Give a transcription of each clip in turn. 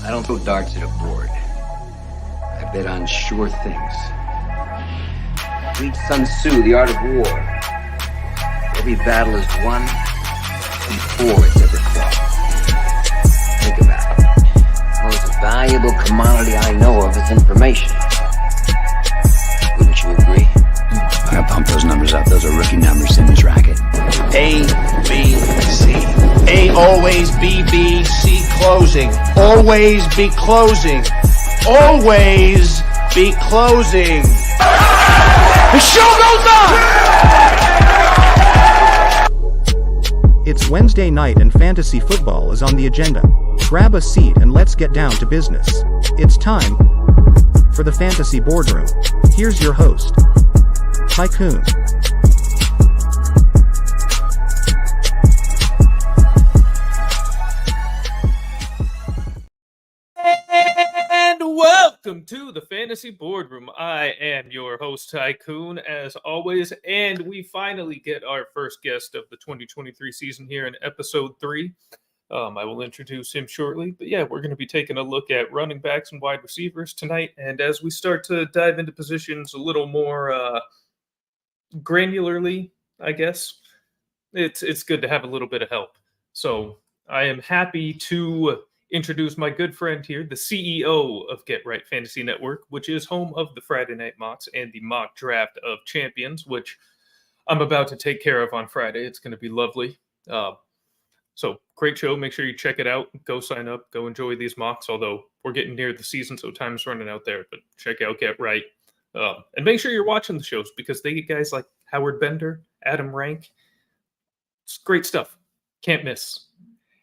I don't throw darts at a board. I bet on sure things. Read Sun Tzu, The Art of War. Every battle is won before it's ever fought. Think about it. The most valuable commodity I know of is information. Wouldn't you agree? I gotta pump those numbers up. Those are rookie numbers in this racket. A, B, C. A, always B, B, C, closing. Always be closing. Always be closing. The show goes on! It's Wednesday night and fantasy football is on the agenda. Grab a seat and let's get down to business. It's time for the Fantasy Boardroom. Here's your host, Tycoon. And welcome to the Fantasy Boardroom. I am your host, Tycoon, as always, and we finally get our first guest of the 2023 season here in episode 3. I will introduce him shortly, but yeah, we're going to be taking a look at running backs and wide receivers tonight, and as we start to dive into positions a little more granularly, I guess, it's good to have a little bit of help. So I am happy to introduce my good friend here, the CEO of Get Right Fantasy Network, which is home of the Friday Night Mocks and the Mock Draft of Champions, which I'm about to take care of on Friday. It's going to be lovely. So great show. Make sure you check it out. Go sign up. Go enjoy these mocks, although we're getting near the season, so time's running out there. But check out Get Right. And make sure you're watching the shows because they get guys like Howard Bender, Adam Rank. It's great stuff. Can't miss.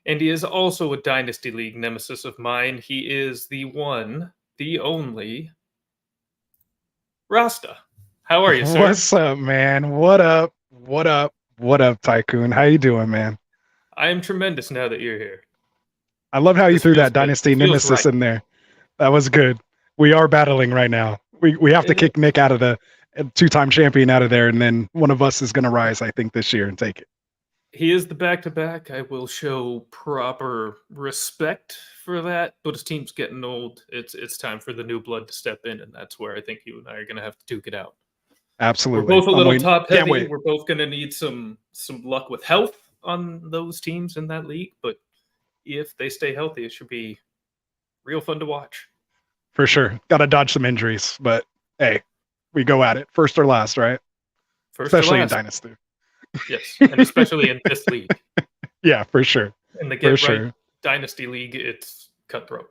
And he is also a Dynasty League nemesis of mine. He is the one, the only, Rasta. How are you, sir? What's up, man? What up? What up? What up, Tycoon? How you doing, man? I am tremendous now that you're here. I love how you threw that good. Dynasty Feels nemesis right. in there. That was good. We are battling right now. We have to kick Nick out of the two-time champion out of there, and then one of us is going to rise, I think, this year and take it. He is the back-to-back. I will show proper respect for that, but his team's getting old. It's time for the new blood to step in, and that's where I think you and I are going to have to duke it out. Absolutely. We're both a little Can't top-heavy. wait. We're both going to need some luck with health on those teams in that league, but if they stay healthy, it should be real fun to watch. For sure. Got to dodge some injuries, but hey, we go at it. First or last, right? First or Especially in last. Dynasty. Yes, and especially in this league. Yeah, for sure. In the Get Right sure. Dynasty League, it's cutthroat.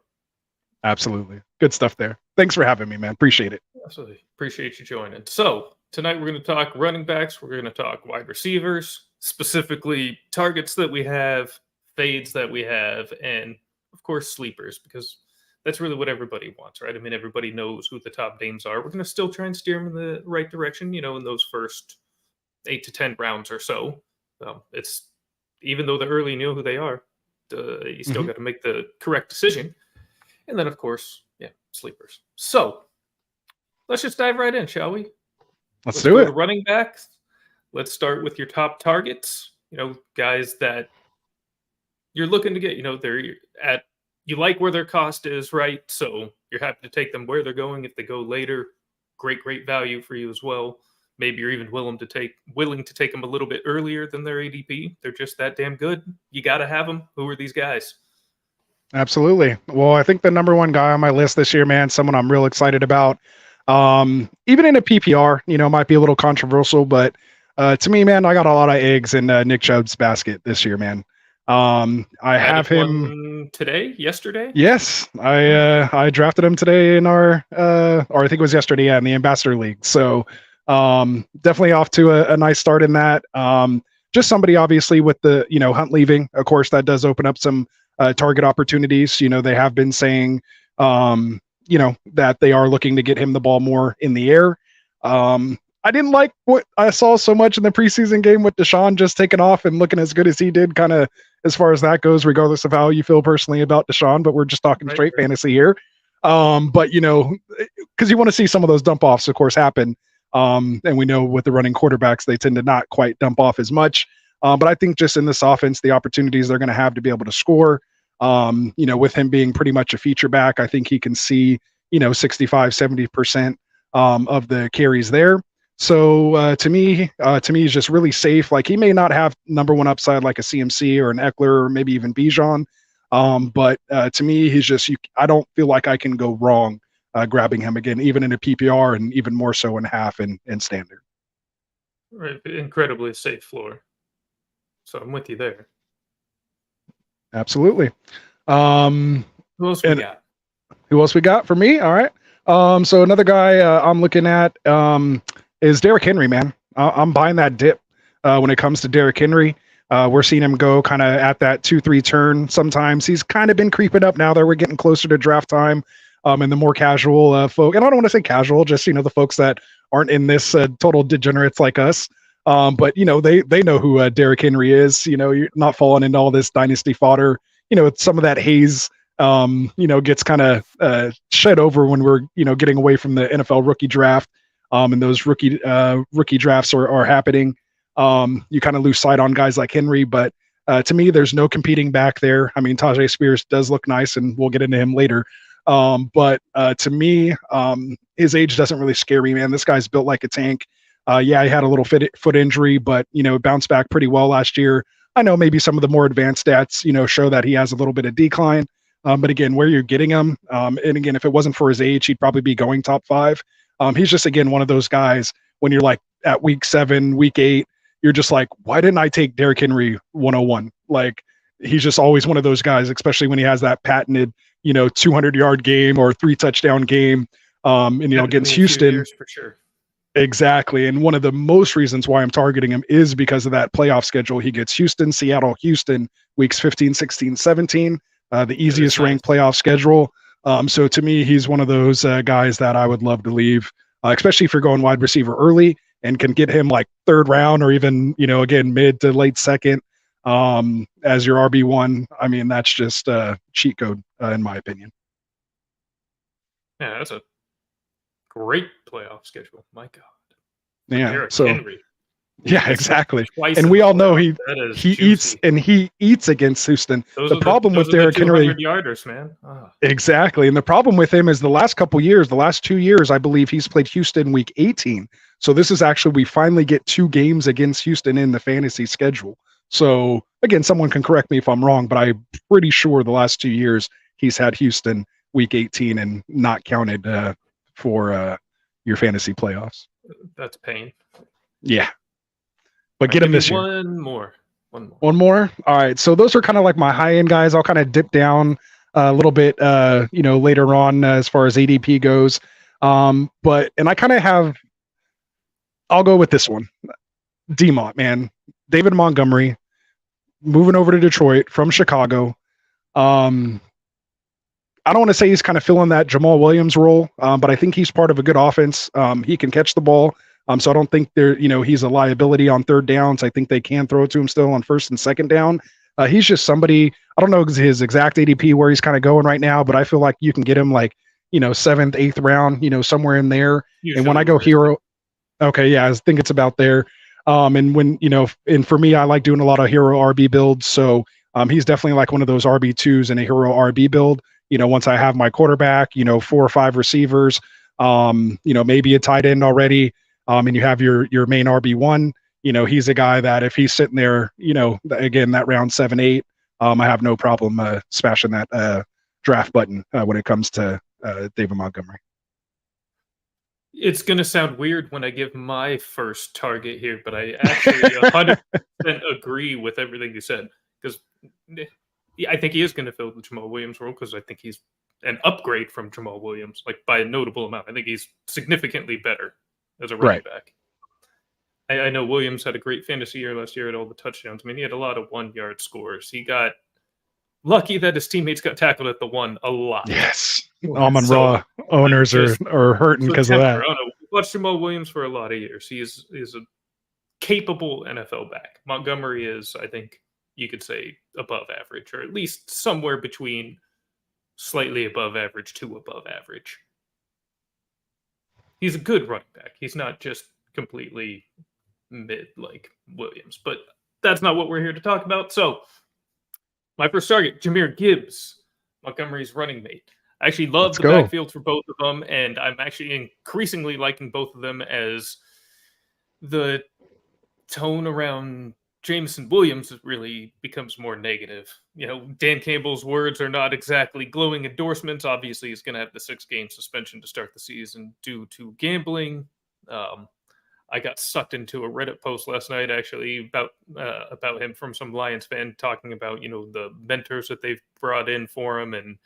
Absolutely. Good stuff there. Thanks for having me, man. Appreciate it. Absolutely. Appreciate you joining. So tonight we're going to talk running backs. We're going to talk wide receivers, specifically targets that we have, fades that we have, and of course sleepers, because that's really what everybody wants, right? I mean, everybody knows who the top names are. We're going to still try and steer them in the right direction, in those first 8 to 10 rounds or so. It's even though the early knew who they are, you still got to make the correct decision. And then, of course, sleepers. So let's just dive right in, shall we? Let's do it. Running backs. Let's start with your top targets. Guys that you're looking to get. They're at. You like where their cost is, right? So you're happy to take them where they're going. If they go later, great value for you as well. Maybe you're even willing to take them a little bit earlier than their ADP. They're just that damn good. You got to have them. Who are these guys? Absolutely. Well, I think the number one guy on my list this year, man, someone I'm real excited about. Even in a PPR, might be a little controversial, but to me, man, I got a lot of eggs in Nick Chubb's basket this year, man. I have him yesterday. Yes, I drafted him today in our, or I think it was yesterday, in the Ambassador League. So definitely off to a nice start in that. Just somebody obviously with the, Hunt leaving, of course, that does open up some target opportunities. They have been saying, that they are looking to get him the ball more in the air. I didn't like what I saw so much in the preseason game with Deshaun just taking off and looking as good as he did, kind of as far as that goes, regardless of how you feel personally about Deshaun, but we're just talking straight fantasy here. But, because you want to see some of those dump offs, of course, happen. And we know with the running quarterbacks, they tend to not quite dump off as much. But I think just in this offense, the opportunities they're going to have to be able to score, With him being pretty much a feature back, I think he can see, 65, 70% of the carries there. So to me, he's just really safe. Like he may not have number one upside like a CMC or an Eckler or maybe even Bijan. But to me, he's just, I don't feel like I can go wrong grabbing him again, even in a PPR and even more so in half and standard. Right, incredibly safe floor. So I'm with you there. Absolutely. Who else we got? Who else we got for me? All right. So another guy I'm looking at is Derrick Henry, man. I'm buying that dip when it comes to Derrick Henry. We're seeing him go kind of at that 2-3 turn. Sometimes he's kind of been creeping up now that we're getting closer to draft time. And the more casual folk, and I don't want to say casual, just the folks that aren't in this total degenerates like us. But they know who Derrick Henry is. You're not falling into all this dynasty fodder. Some of that haze gets kind of shed over when we're getting away from the NFL rookie draft. And those rookie drafts are happening. You kind of lose sight on guys like Henry, but to me, there's no competing back there. I mean, Tajay Spears does look nice, and we'll get into him later. But to me, his age doesn't really scare me, man. This guy's built like a tank. Yeah, he had a little foot injury, but bounced back pretty well last year. I know maybe some of the more advanced stats, show that he has a little bit of decline. But again, where you're getting him, and again, if it wasn't for his age, he'd probably be going top 5. He's just, again, one of those guys when you're like at week 7, week 8, you're just like, why didn't I take Derrick Henry 101? Like, he's just always one of those guys, especially when he has that patented, 200-yard game or 3-touchdown game, against Houston. For sure. Exactly. And one of the most reasons why I'm targeting him is because of that playoff schedule. He gets Houston, Seattle, Houston, weeks 15, 16, 17, the easiest ranked playoff schedule. So to me, he's one of those guys that I would love to leave, especially if you're going wide receiver early and can get him like 3rd round or even, again, mid to late 2nd as your RB1. I mean, that's just a cheat code in my opinion. Yeah, that's a great playoff schedule. My God. Yeah. Derrick So Henry. Yeah, exactly. And we all know he eats against Houston. The problem with Derrick Henry, 200-yarders, man. Oh. Exactly. And the problem with him is the last 2 years, I believe he's played Houston week 18. So this is actually, we finally get 2 games against Houston in the fantasy schedule. So again, someone can correct me if I'm wrong, but I'm pretty sure the last 2 years he's had Houston week 18 and not counted for your fantasy playoffs. That's pain. Yeah. But get him this year. One more. All right. So those are kind of like my high end guys. I'll kind of dip down a little bit, later on as far as ADP goes. And I kind of have, I'll go with this one. DMont, man. David Montgomery moving over to Detroit from Chicago. I don't want to say he's kind of filling that Jamal Williams role, but I think he's part of a good offense. He can catch the ball. So I don't think he's a liability on 3rd downs. I think they can throw it to him still on 1st and 2nd down. He's just somebody, I don't know his exact ADP where he's kind of going right now, but I feel like you can get him like, 7th, 8th round, somewhere in there. Usually. And when I go hero, okay, yeah, I think it's about there. And when, and for me, I like doing a lot of hero RB builds. So he's definitely like one of those RB2s in a hero RB build. Once I have my quarterback, 4 or 5 receivers, maybe a tight end already. And you have your main RB1, he's a guy that if he's sitting there, again, that round 7, 8, I have no problem smashing that draft button when it comes to David Montgomery. It's going to sound weird when I give my first target here, but I actually 100% agree with everything you said, because I think he is going to fill the Jamal Williams role, because I think he's an upgrade from Jamal Williams, like by a notable amount. I think he's significantly better as a running back. I know Williams had a great fantasy year last year at all the touchdowns. I mean, he had a lot of 1-yard scores. He got lucky that his teammates got tackled at the 1 a lot. Yes. Raw owners are hurting because of that. Watched Jamal Williams for a lot of years. He is a capable NFL back. Montgomery is, I think you could say, above average, or at least somewhere between slightly above average to above average. He's a good running back. He's not just completely mid like Williams, but that's not what we're here to talk about. So My first target, Jahmyr Gibbs, Montgomery's running mate. I actually love Let's the go. backfield for both of them, and I'm actually increasingly liking both of them as the tone around Jameson Williams really becomes more negative. You know, Dan Campbell's words are not exactly glowing endorsements. Obviously, he's going to have the 6-game suspension to start the season due to gambling. I got sucked into a Reddit post last night, actually, about him from some Lions fan talking about, you know, the mentors that they've brought in for him and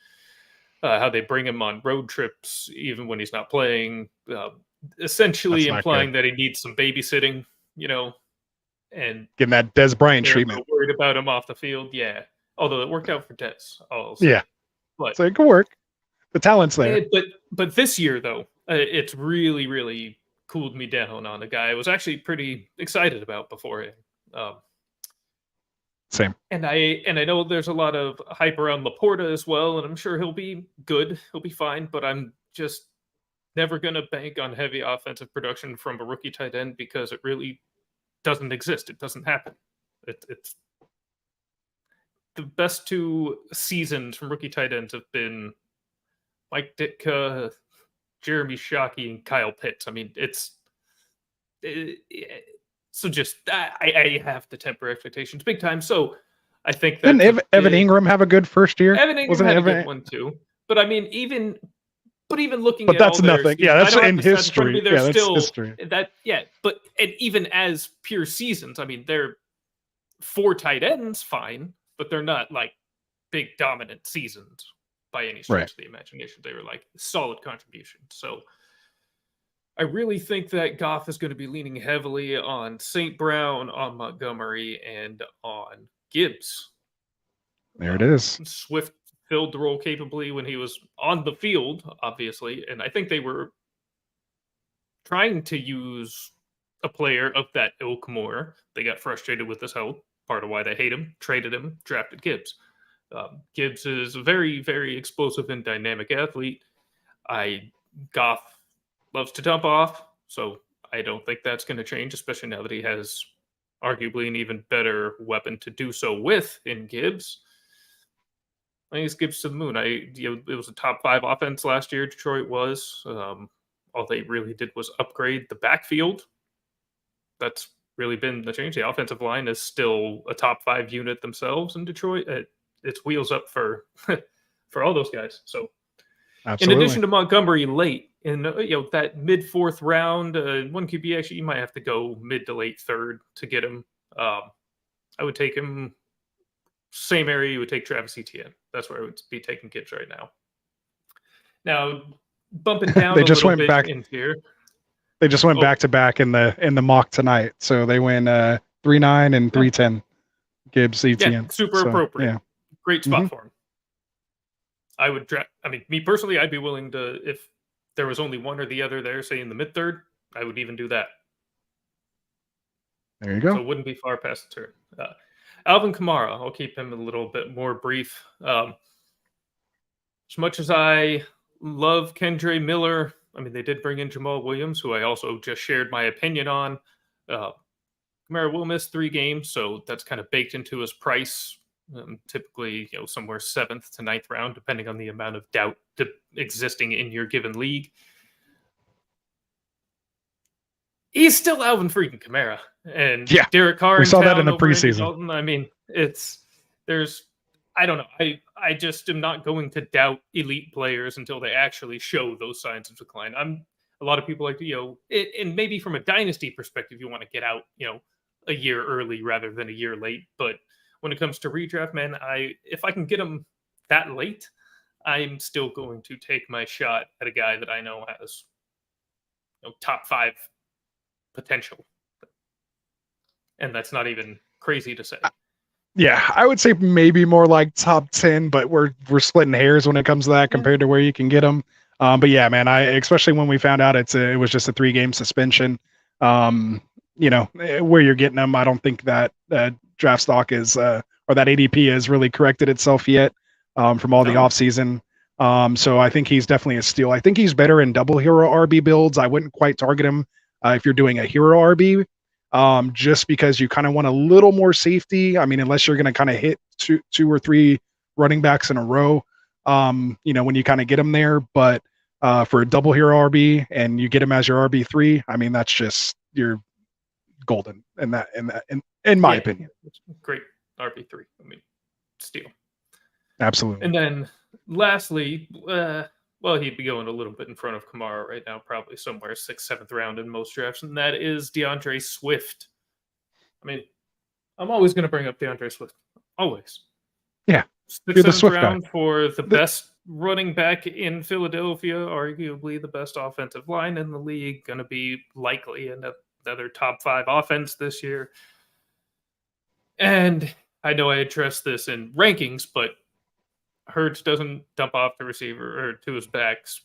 how they bring him on road trips even when he's not playing. Essentially That's not implying good. that he needs some babysitting, you know, and Getting that Des Bryant they're a treatment. little worried about him off the field. Yeah, although it worked out for Des, I'll say. Yeah. But So it could work. The talent's there. but this year though, it's really cooled me down on a guy I was actually pretty excited about beforehand. Same. And I know there's a lot of hype around Laporta as well, and I'm sure he'll be good. He'll be fine, but I'm just never going to bank on heavy offensive production from a rookie tight end because it really doesn't exist. It doesn't happen. It's the best 2 seasons from rookie tight ends have been Mike Ditka, Jeremy Shockey, and Kyle Pitts. I mean, so just I have to temper expectations big time. So I think that Didn't Evan Ingram have a good first year? Evan Ingram had a good one too. But I mean, even looking But at that's all their nothing. seasons, Yeah, that's I don't have in the stats in front of me, history. they're Yeah, that's still history. but and even as pure seasons, I mean, they're 4 tight ends, fine, but they're not like big dominant seasons by any stretch Right. of the imagination. They were like solid contributions. So I really think that Goff is going to be leaning heavily on St. Brown, on Montgomery, and on Gibbs. There it is. Swift filled the role capably when he was on the field, obviously, and I think they were trying to use a player of that ilk more. They got frustrated with his health, part of why they hate him, traded him, drafted Gibbs. Gibbs is a very explosive and dynamic athlete. Goff loves to dump off, so I don't think that's going to change, especially now that he has arguably an even better weapon to do so with in Gibbs. I think it's Gibbs to the moon. It was a top 5 offense last year. Detroit was. All they really did was upgrade the backfield. That's really been the change. The offensive line is still a top 5 unit themselves in Detroit. It's wheels up for for all those guys. So, Absolutely. in addition to Montgomery late in that mid 4th round, one QB actually you might have to go mid to late 3rd to get him. I would take him same area you would take Travis Etienne. That's where I would be taking Gibbs right now. Now, bumping down They a just little went bit back- in here. They just went back to back in the mock tonight. So they went 3-9 and 3-10. Gibbs, Etienne. Yeah, super So, appropriate. Yeah. Great spot Mhm. for him. I would draft. I mean, me personally, I'd be willing to, if there was only one or the other there, say in the mid 3rd, I would even do that. There you go. So it wouldn't be far past the turn. Alvin Kamara, I'll keep him a little bit more brief. As much as I love Kendre Miller, I mean, they did bring in Jamal Williams, who I also just shared my opinion on. Kamara will miss 3 games, so that's kind of baked into his price. Typically, somewhere 7th to 9th round, depending on the amount of doubt existing in your given league. He's still Alvin freaking Kamara, and Yeah, Derek Carr. we saw that town in the over Andy preseason. Dalton. I mean, I don't know. I just am not going to doubt elite players until they actually show those signs of decline. A lot of people like to, and maybe from a dynasty perspective, you want to get out, a year early rather than a year late. But when it comes to redraft, man, if I can get them that late, I'm still going to take my shot at a guy that I know has top 5 potential. And that's not even crazy to say. Yeah, I would say maybe more like top 10, but we're splitting hairs when it comes to that compared to where you can get them. But yeah, man, especially when we found out it was just a 3-game suspension. Where you're getting them, I don't think that draft stock is or that ADP has really corrected itself yet from all the offseason. So I think he's definitely a steal. I think he's better in double hero RB builds. I wouldn't quite target him if you're doing a hero RB. just because you kind of want a little more safety. I mean, unless you're going to kind of hit two or three running backs in a row, when you kind of get them there. But for a double hero RB and you get him as your RB3, I mean, that's just you're golden in my opinion. Great RB3. I mean, steal. Absolutely. And then lastly, he'd be going a little bit in front of Kamara right now, probably somewhere 6th, 7th round in most drafts, and that is DeAndre Swift. I mean, I'm always going to bring up DeAndre Swift. Always. Yeah. 6th, 7th round for the best running back in Philadelphia, arguably the best offensive line in the league, going to be likely another top 5 offense this year. And I know I addressed this in rankings, but Hurts doesn't dump off the receiver or to his backs,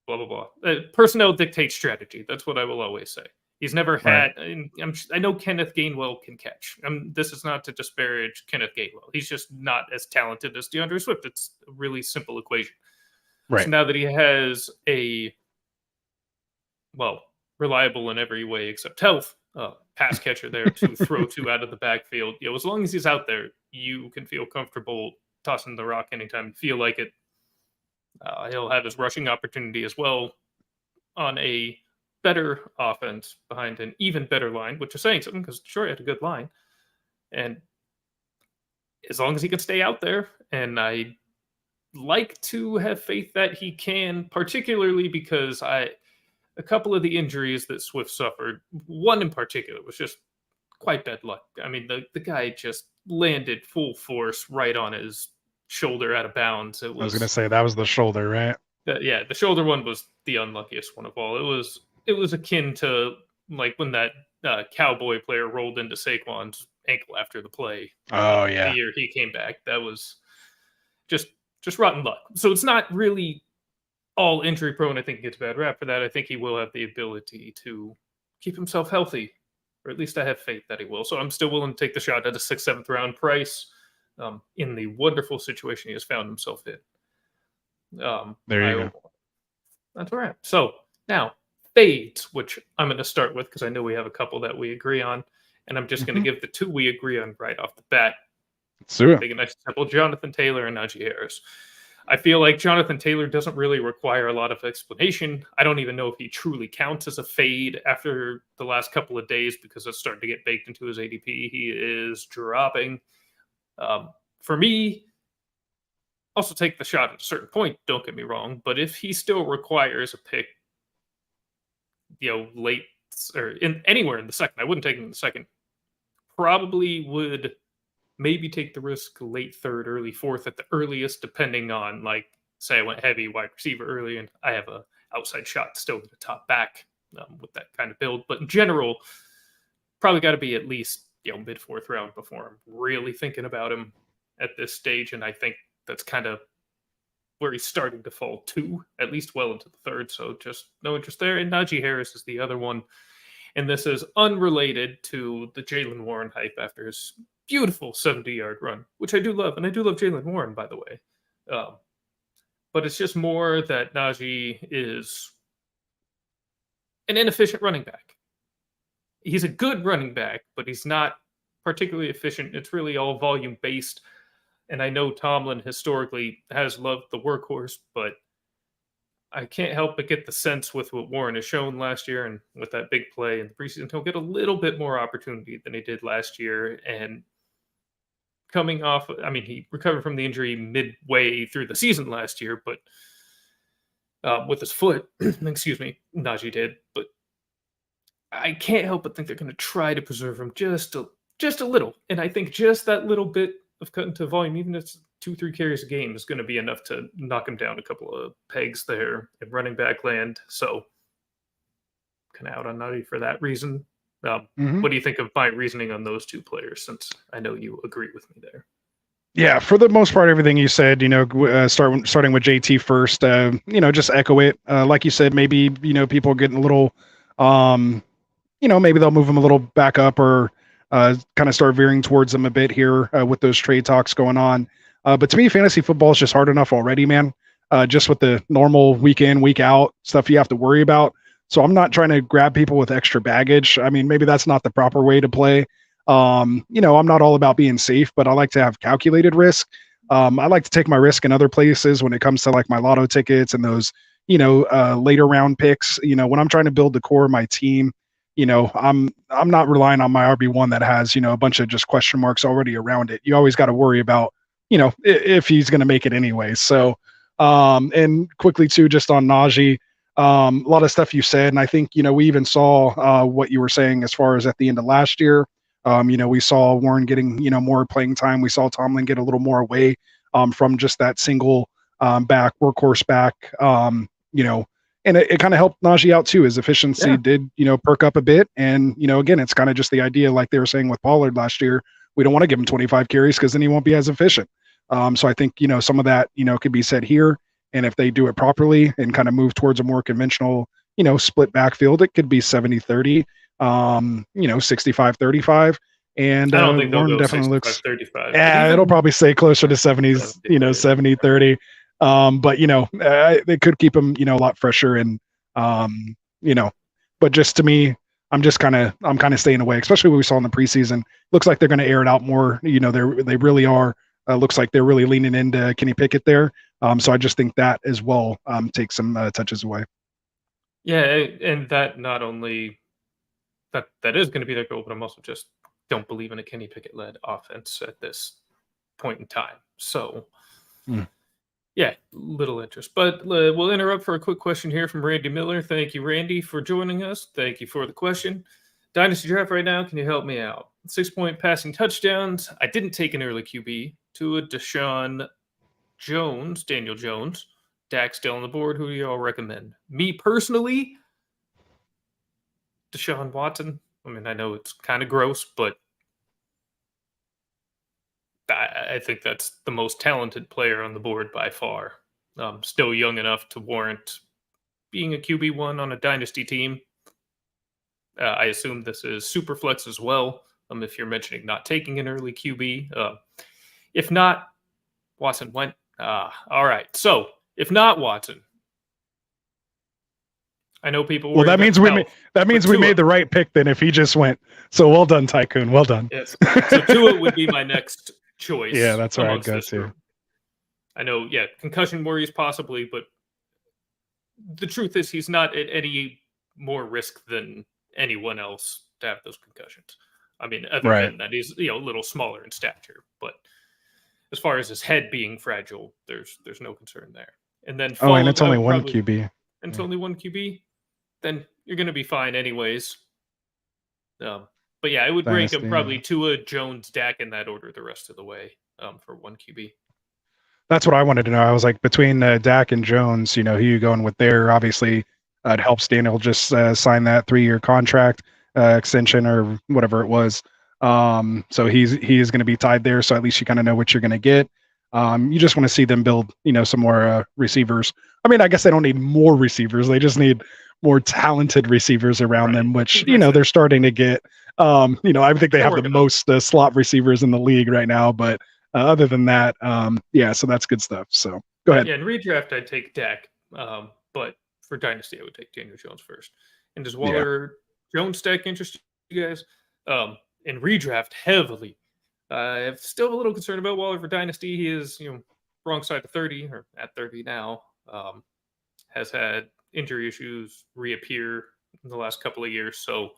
blah, blah, blah. Personnel dictates strategy. That's what I will always say. He's never had, I know Kenneth Gainwell can catch. This is not to disparage Kenneth Gainwell. He's just not as talented as DeAndre Swift. It's a really simple equation. Right. So now that he has reliable in every way except health, pass catcher there to throw to out of the backfield, as long as he's out there, you can feel comfortable tossing the rock anytime you feel like it. He'll have his rushing opportunity as well on a better offense behind an even better line, which is saying something because Detroit had a good line. And as long as he can stay out there, and I like to have faith that he can, particularly because a couple of the injuries that Swift suffered, one in particular was just quite bad luck. I mean, the guy just landed full force right on his shoulder out of bounds. I was going to say that was the shoulder, right? The shoulder one was the unluckiest one of all. It was akin to like when that Cowboy player rolled into Saquon's ankle after the play. The year he came back. That was just rotten luck. So it's not really all injury prone. I think he gets a bad rap for that. I think he will have the ability to keep himself healthy, or at least I have faith that he will. So I'm still willing to take the shot at a 6th, 7th round price in the wonderful situation he has found himself in. There you go. That's all right. So now fades, which I'm going to start with because I know we have a couple that we agree on, and I'm just going to give the 2 we agree on right off the bat. Big and nice and simple: Jonathan Taylor and Najee Harris. I feel like Jonathan Taylor doesn't really require a lot of explanation. I don't even know if he truly counts as a fade after the last couple of days because it's starting to get baked into his ADP. He is dropping. For me, also take the shot at a certain point, don't get me wrong, but if he still requires a pick, late or anywhere in the second, I wouldn't take him in the second. Probably would maybe take the risk late 3rd, early 4th at the earliest, depending on, like, say I went heavy wide receiver early and I have a outside shot to still get a top back with that kind of build. But in general, probably got to be at least mid 4th round before I'm really thinking about him at this stage. And I think that's kind of where he's starting to fall to, at least well into the 3rd. So just no interest there. And Najee Harris is the other one. And this is unrelated to the Jaylen Warren hype after his beautiful 70-yard run, which I do love. And I do love Jaylen Warren, by the way. But it's just more that Najee is an inefficient running back. He's a good running back, but he's not particularly efficient. It's really all volume-based. And I know Tomlin historically has loved the workhorse, but I can't help but get the sense with what Warren has shown last year and with that big play in the preseason, he'll get a little bit more opportunity than he did last year. And coming off, he recovered from the injury midway through the season last year, but with his foot, excuse me, Najee did. But I can't help but think they're going to try to preserve him just a little. And I think just that little bit of cutting to volume, even if it's 2-3 carries a game, is going to be enough to knock him down a couple of pegs there in running back land. So kind of out on Najee for that reason. What do you think of my reasoning on those 2 players, since I know you agree with me there? Yeah, for the most part, everything you said, starting with JT first, just echo it. Like you said, maybe, people are getting a little, maybe they'll move him a little back up or kind of start veering towards them a bit here with those trade talks going on. But to me, fantasy football is just hard enough already, man. Just with the normal week in, week out stuff you have to worry about. So I'm not trying to grab people with extra baggage. I mean, maybe that's not the proper way to play. I'm not all about being safe, but I like to have calculated risk. I like to take my risk in other places when it comes to like my lotto tickets and those, later round picks. When I'm trying to build the core of my team, I'm not relying on my RB1 that has, a bunch of just question marks already around it. You always got to worry about, if he's going to make it anyway. So, and quickly too, just on Najee, a lot of stuff you said, and I think we even saw what you were saying as far as at the end of last year. We saw Warren getting more playing time. We saw Tomlin get a little more away from just that single workhorse back. And it kind of helped Najee out too. His efficiency did perk up a bit, and again, it's kind of just the idea, like they were saying with Pollard last year. We don't want to give him 25 carries because then he won't be as efficient. So I think some of that could be said here. And if they do it properly and kind of move towards a more conventional, split backfield, it could be 70-30, 65-35. And I don't think they'll Warren go definitely looks 35. Yeah, it'll probably say closer to 70s, 70-30. They could keep him, a lot fresher and but just to me, I'm kind of staying away, especially what we saw in the preseason. Looks like they're going to air it out more. They really are. Looks like they're really leaning into Kenny Pickett there. So I just think that as well takes some touches away. Yeah, and that not only that is going to be their goal, but I'm also just don't believe in a Kenny Pickett-led offense at this point in time. So, yeah, little interest. But we'll interrupt for a quick question here from Randy Miller. Thank you, Randy, for joining us. Thank you for the question. Dynasty draft right now, can you help me out? 6-point passing touchdowns. I didn't take an early QB to a Daniel Jones. Dak still on the board. Who do you all recommend? Me personally, Deshaun Watson. I mean, I know it's kind of gross, but I think that's the most talented player on the board by far. Still young enough to warrant being a QB1 on a dynasty team. I assume this is super flex as well. If you're mentioning not taking an early QB, if not, Watson went. All right. So if not Watson, I know people. Well, that means we made the right pick then. If he just went, so well done, Tycoon. Well done. Yes. So Tua would be my next choice. Yeah, that's where I'd go to. I know. Yeah, concussion worries possibly, but the truth is he's not at any more risk than anyone else to have those concussions. I mean, other than that, he's a little smaller in stature, but as far as his head being fragile, there's no concern there. And then and it's only one QB. And it's only one QB, then you're going to be fine anyways. But yeah, I would rank him probably Tua, Jones, Dak in that order the rest of the way for one QB. That's what I wanted to know. I was like, between Dak and Jones, who you going with there? Obviously, it helps Daniel just sign that 3-year contract extension or whatever it was. So he is going to be tied there. So at least you kind of know what you're going to get. You just want to see them build, some more receivers. I mean, I guess they don't need more receivers. They just need more talented receivers around them, which, they're starting to get. I think they have the most slot receivers in the league right now. But other than that, so that's good stuff. So go ahead. Yeah, in redraft, I'd take Dak. But for Dynasty, I would take Daniel Jones first. And does Waller Jones stack interest you guys? In redraft, heavily. I'm still a little concerned about Waller for Dynasty. He is, wrong side of 30, or at 30 now. Has had injury issues reappear in the last couple of years. So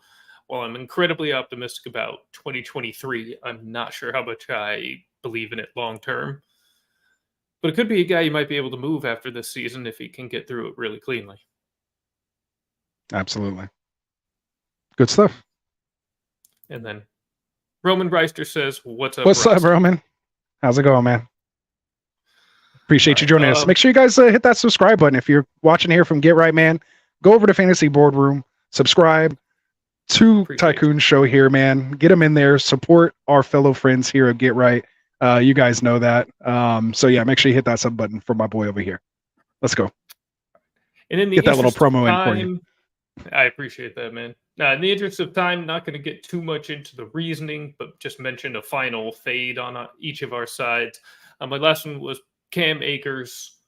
while I'm incredibly optimistic about 2023, I'm not sure how much I believe in it long term. But it could be a guy you might be able to move after this season if he can get through it really cleanly. Absolutely. Good stuff. And then Roman Reister says, "What's up, What's up, Roman? How's it going, man? Appreciate you joining us. Make sure you guys hit that subscribe button. If you're watching here from Get Right, man, go over to Fantasy Boardroom, subscribe to Tycoon's show here, man. Get them in there. Support our fellow friends here at Get Right. You guys know that. So yeah, make sure you hit that sub button for my boy over here. Let's go. And in the get that little promo in for you. I appreciate that, man. Now, in the interest of time, not going to get too much into the reasoning, but just mention a final fade on each of our sides. My last one was Cam Akers.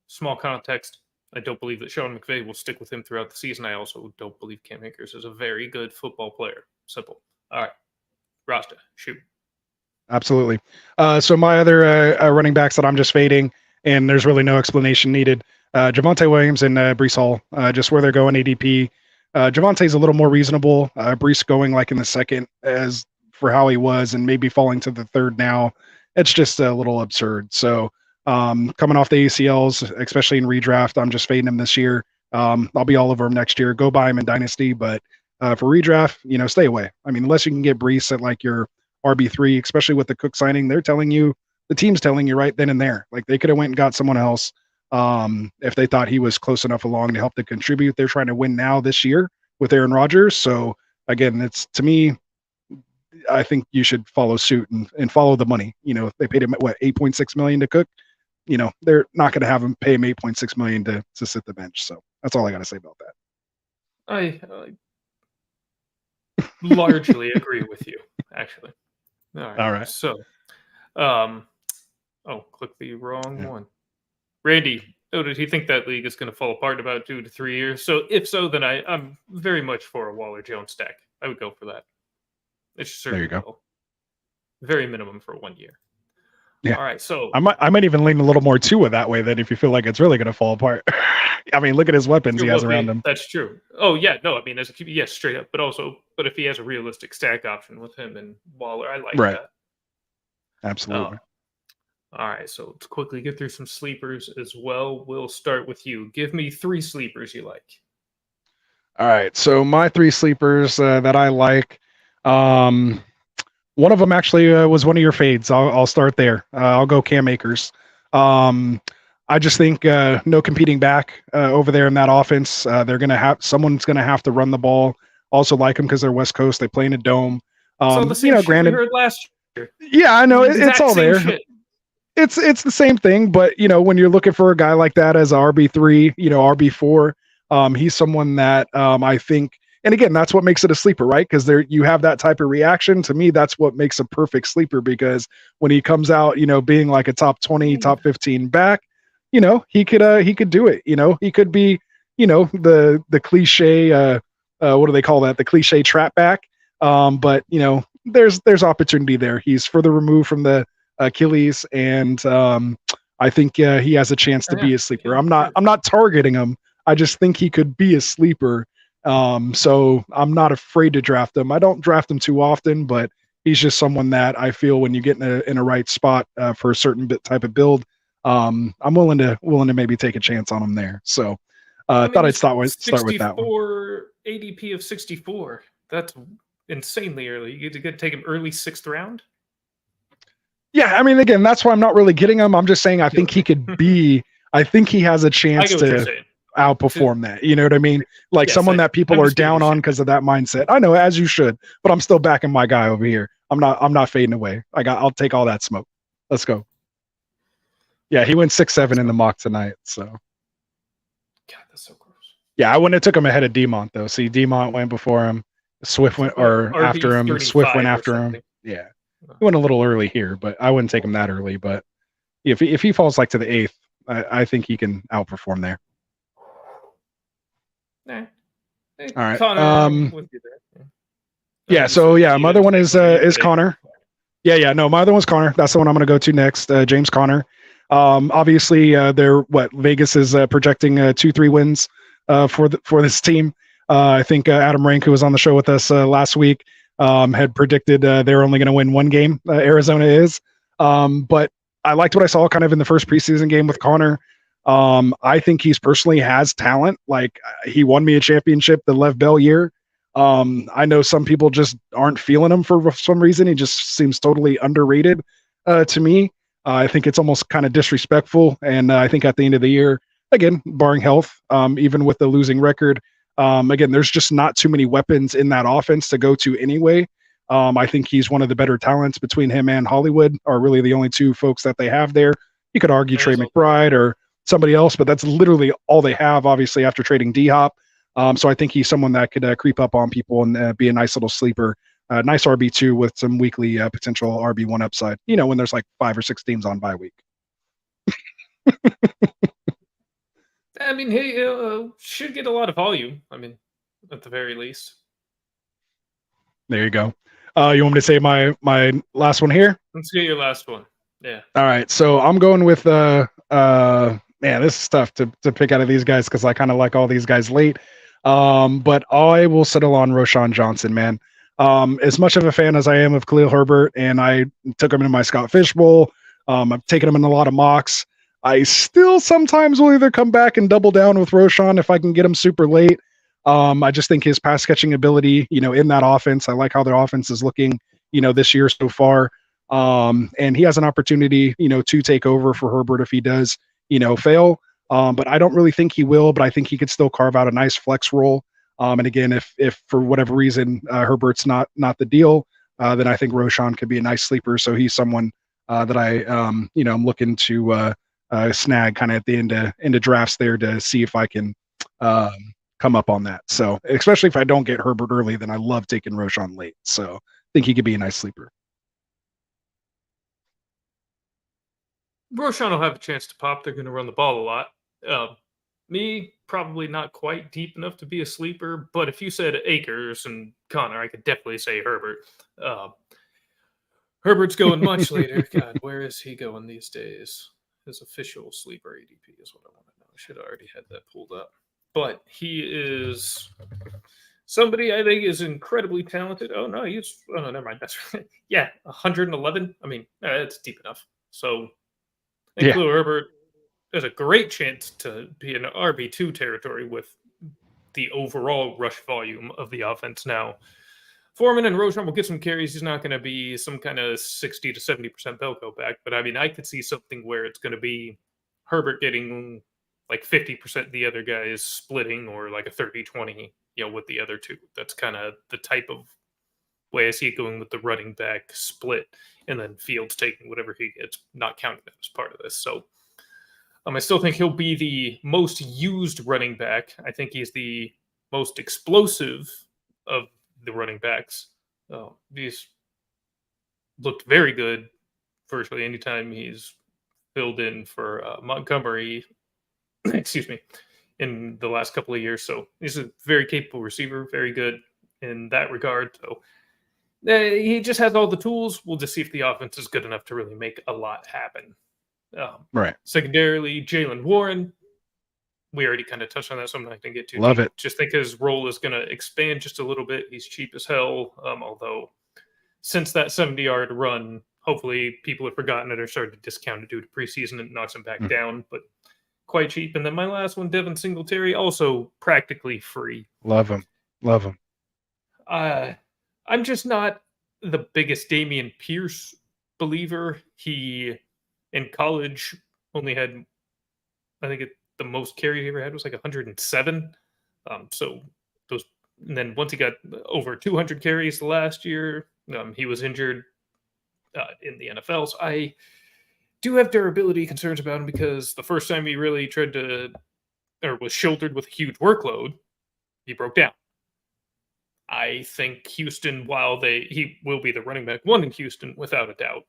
Small context. I don't believe that Sean McVay will stick with him throughout the season. I also don't believe Cam Akers is a very good football player. Simple. All right. Rasta, shoot. Absolutely. So my other running backs that I'm just fading, and there's really no explanation needed. Javonte Williams and Brees Hall, just where they're going ADP. Javonte's a little more reasonable. Brees going like in the second as for how he was, and maybe falling to the third now. It's just a little absurd. So coming off the ACLs, especially in redraft, I'm just fading him this year. I'll be all over him next year. Go buy him in Dynasty, but for redraft, stay away. I mean, unless you can get Brees at like your RB3, especially with the Cook signing, the team's telling you right then and there. Like they could have went and got someone else if they thought he was close enough along to help to contribute. They're trying to win now this year with Aaron Rodgers. So again, it's to me, I think you should follow suit and follow the money. They paid him what $8.6 million to Cook. They're not going to have him pay him $8.6 million to sit the bench. So that's all I got to say about that. I largely agree with you, actually. All right. So, click the wrong one. Randy, did he think that league is going to fall apart in about 2 to 3 years? So if so, then I'm very much for a Waller-Jones stack. I would go for that. It's certainly there you go. Very minimum for 1 year. Yeah. All right. So I might even lean a little more to it that way. Then if you feel like it's really going to fall apart. I mean, look at his weapons he has around him. That's true. Oh yeah, no, I mean as a QB, yes, straight up. But if he has a realistic stack option with him and Waller, I like that. Absolutely. All right, so let's quickly get through some sleepers as well. We'll start with you. Give me 3 sleepers you like. All right, so my 3 sleepers that I like. One of them actually was one of your fades. I'll start there. I'll go Cam Akers. I just think no competing back over there in that offense. Someone's gonna have to run the ball. Also like them because they're West Coast. They play in a dome. So the same granted, we heard last year. Yeah, I know it's all there. Shit. It's the same thing, but when you're looking for a guy like that as a RB3, RB4, he's someone that I think. And again, that's what makes it a sleeper, right? Because you have that type of reaction. To me, that's what makes a perfect sleeper. Because when he comes out, being like a top 20, top 15 back, he could do it. He could be, the cliche. What do they call that? The cliche trap back. But there's opportunity there. He's further removed from the Achilles, and I think he has a chance to be a sleeper. I'm not targeting him. I just think he could be a sleeper. So I'm not afraid to draft him. I don't draft him too often, but he's just someone that I feel when you get in a right spot for a certain type of build, I'm willing to maybe take a chance on him there. So I thought I'd start with that one. ADP of 64. That's insanely early. You get to take him early 6th round. Yeah, I mean, again, that's why I'm not really getting him. I'm just saying I think he could be. I think he has a chance to outperform that. You know what I mean? Like someone that people are down on because of that mindset. I know, as you should, but I'm still backing my guy over here. I'm not fading away. I'll take all that smoke. Let's go. Yeah, he went 6-7 in the mock tonight. So. God, that's so gross. Yeah, I wouldn't have took him ahead of Demont though. See, Demont went before him. Swift went after him. Swift went after him. Yeah, he went a little early here, but I wouldn't take him that early. But if he falls like to the 8th, I think he can outperform there. Nah. Hey, all right. Connor, yeah. So yeah, my other one is Connor. Yeah. No, my other one's Connor. That's the one I'm going to go to next. James Conner. Obviously, Vegas is projecting 2-3 wins for this team. I think Adam Rank, who was on the show with us last week, had predicted they're only going to win 1 game. Arizona is, but I liked what I saw kind of in the first preseason game with Connor. I think he's personally has talent. Like he won me a championship the Lev Bell year. I know some people just aren't feeling him for some reason. He just seems totally underrated to me. I think it's almost kind of disrespectful. And I think at the end of the year, again, barring health, even with the losing record, again, there's just not too many weapons in that offense to go to anyway. I think he's one of the better talents between him and Hollywood are really the only 2 folks that they have there. You could argue Trey McBride or somebody else, but that's literally all they have, obviously, after trading D-Hop. So I think he's someone that could creep up on people and be a nice little sleeper, nice RB2 with some weekly potential RB1 upside, when there's like 5 or 6 teams on bye week. I mean, he should get a lot of volume. I mean, at the very least. There you go. You want me to say my last one here? Let's get your last one. Yeah. All right. So I'm going with man, this is tough to pick out of these guys because I kind of like all these guys late. But I will settle on Roshan Johnson, man. As much of a fan as I am of Khalil Herbert, and I took him into my Scott Fishbowl. I've taken him in a lot of mocks. I still sometimes will either come back and double down with Roshan if I can get him super late. I just think his pass catching ability, in that offense, I like how their offense is looking, this year so far. And he has an opportunity, to take over for Herbert if he does, fail. But I don't really think he will, but I think he could still carve out a nice flex role. And again, if for whatever reason Herbert's not the deal, then I think Roshan could be a nice sleeper. So he's someone that I'm looking to snag kind of at the end of drafts there to see if I can come up on that. So especially if I don't get Herbert early, then I love taking Roshan late. So I think he could be a nice sleeper. Roshan will have a chance to pop. They're going to run the ball a lot. Me, probably not quite deep enough to be a sleeper, but if you said Akers and Connor, I could definitely say Herbert. Herbert's going much later. God, where is he going these days? His official sleeper ADP is what I want to know. I should have already had that pulled up. But he is somebody I think is incredibly talented. Oh, no, never mind. That's right. Yeah, 111. I mean, it's deep enough. So, Khalil Herbert has a great chance to be in RB2 territory with the overall rush volume of the offense now. Foreman and Roshan will get some carries. He's not going to be some kind of 60 to 70% Belko back, but I mean, I could see something where it's going to be Herbert getting like 50%, the other guy is splitting, or like a 30-20, with the other two. That's kind of the type of way I see it going with the running back split, and then Fields taking whatever he gets, not counting that as part of this. So I still think he'll be the most used running back. I think he's the most explosive of the running backs. He's looked very good virtually anytime he's filled in for Montgomery, excuse me, in the last couple of years. So he's a very capable receiver, very good in that regard. So he just has all the tools. We'll just see if the offense is good enough to really make a lot happen. Right. Secondarily, Jaylen Warren. We already kind of touched on that, so I'm not going to get too Love deep. it. Just think his role is going to expand just a little bit. He's cheap as hell, although since that 70-yard run, hopefully people have forgotten it or started to discount it due to preseason and knocks him back down, but quite cheap. And then my last one, Devin Singletary, also practically free. Love him. I'm just not the biggest Dameon Pierce believer. He, in college, only had, I think the most carries he ever had was like 107. So those, and then once he got over 200 carries the last year, he was injured in the NFL. So I do have durability concerns about him because the first time he really tried to, or was shouldered with a huge workload, he broke down. I think Houston, while he will be the running back one in Houston without a doubt,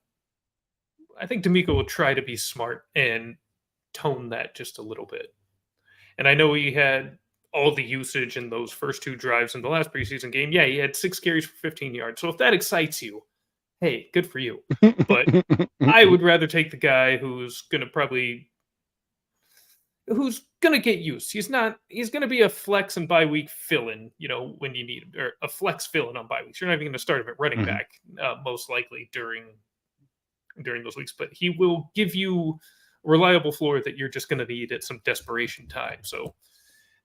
I think D'Amico will try to be smart and tone that just a little bit. And I know he had all the usage in those first two drives in the last preseason game. Yeah, he had 6 carries for 15 yards. So if that excites you, hey, good for you. But I would rather take the guy who's going to get used. He's going to be a flex and bye week fill-in, when you need him, or a flex fill-in on bye weeks. You're not even going to start him at running back, most likely during those weeks, but he will give you a reliable floor that you're just going to need at some desperation time. So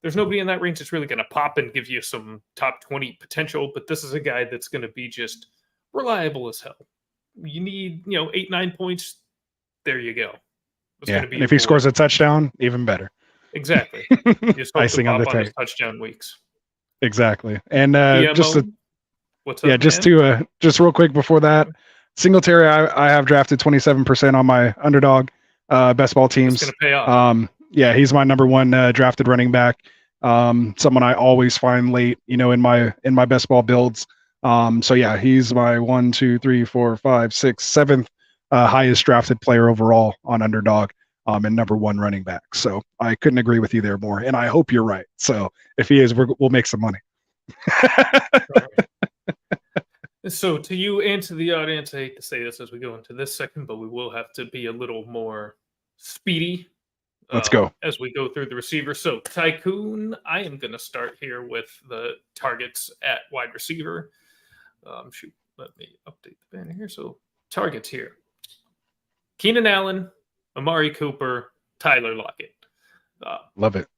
there's nobody in that range that's really going to pop and give you some top 20 potential, but this is a guy that's going to be just reliable as hell. You need, 8-9 points. There you go. And if he scores a touchdown, even better. Exactly. Just icing on the cake. Touchdown weeks. Exactly. And what's up? Just real quick before that, Singletary, I have drafted 27% on my underdog best ball teams. It's gonna pay off. He's my number one drafted running back. Someone I always find late, in my best ball builds. He's my 1, 2, 3, 4, 5, 6, 7th highest drafted player overall on underdog. and number one running back. So I couldn't agree with you there more. And I hope you're right. So if he is, we'll make some money. So to you and to the audience, I hate to say this as we go into this second, but we will have to be a little more speedy. Let's go. As we go through the receivers. So Tycoon, I am going to start here with the targets at wide receiver. Let me update the banner here. So targets here: Keenan Allen, Amari Cooper, Tyler Lockett. Love it.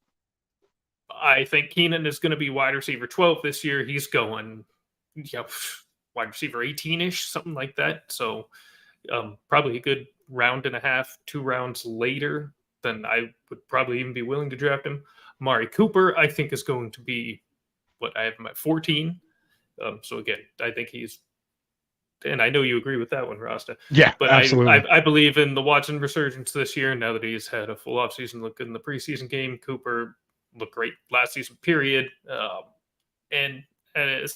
I think Keenan is going to be wide receiver 12 this year. He's going, wide receiver 18-ish, something like that. So probably a good round and a half, 2 rounds later than I would probably even be willing to draft him. Amari Cooper, I think, is going to be what I have him at 14. So again, I think he's, and I know you agree with that one, Rasta. Yeah, but absolutely. I believe in the Watson resurgence this year. Now that he's had a full offseason, looked good in the preseason game. Cooper looked great last season, period. And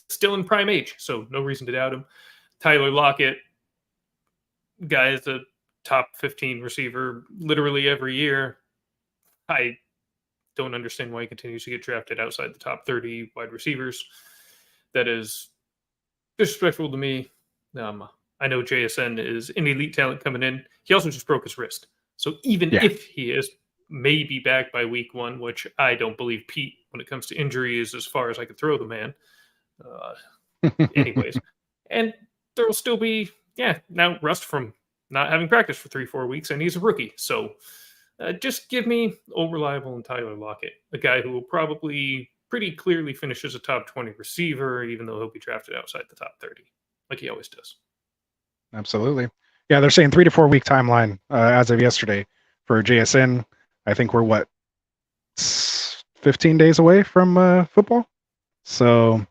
still in prime age, so no reason to doubt him. Tyler Lockett, guy is a top 15 receiver literally every year. I don't understand why he continues to get drafted outside the top 30 wide receivers. That is disrespectful to me. I know JSN is an elite talent coming in. He also just broke his wrist. So even if he is maybe back by week 1, which I don't believe Pete, when it comes to injuries, as far as I could throw the man. Anyways, and there will still be, now rust from not having practiced for 3-4 weeks, and he's a rookie. So just give me old reliable and Tyler Lockett, a guy who will probably pretty clearly finish as a top 20 receiver, even though he'll be drafted outside the top 30, like he always does. Absolutely. Yeah, they're saying 3 to 4 week timeline as of yesterday for JSN. I think we're 15 days away from football. So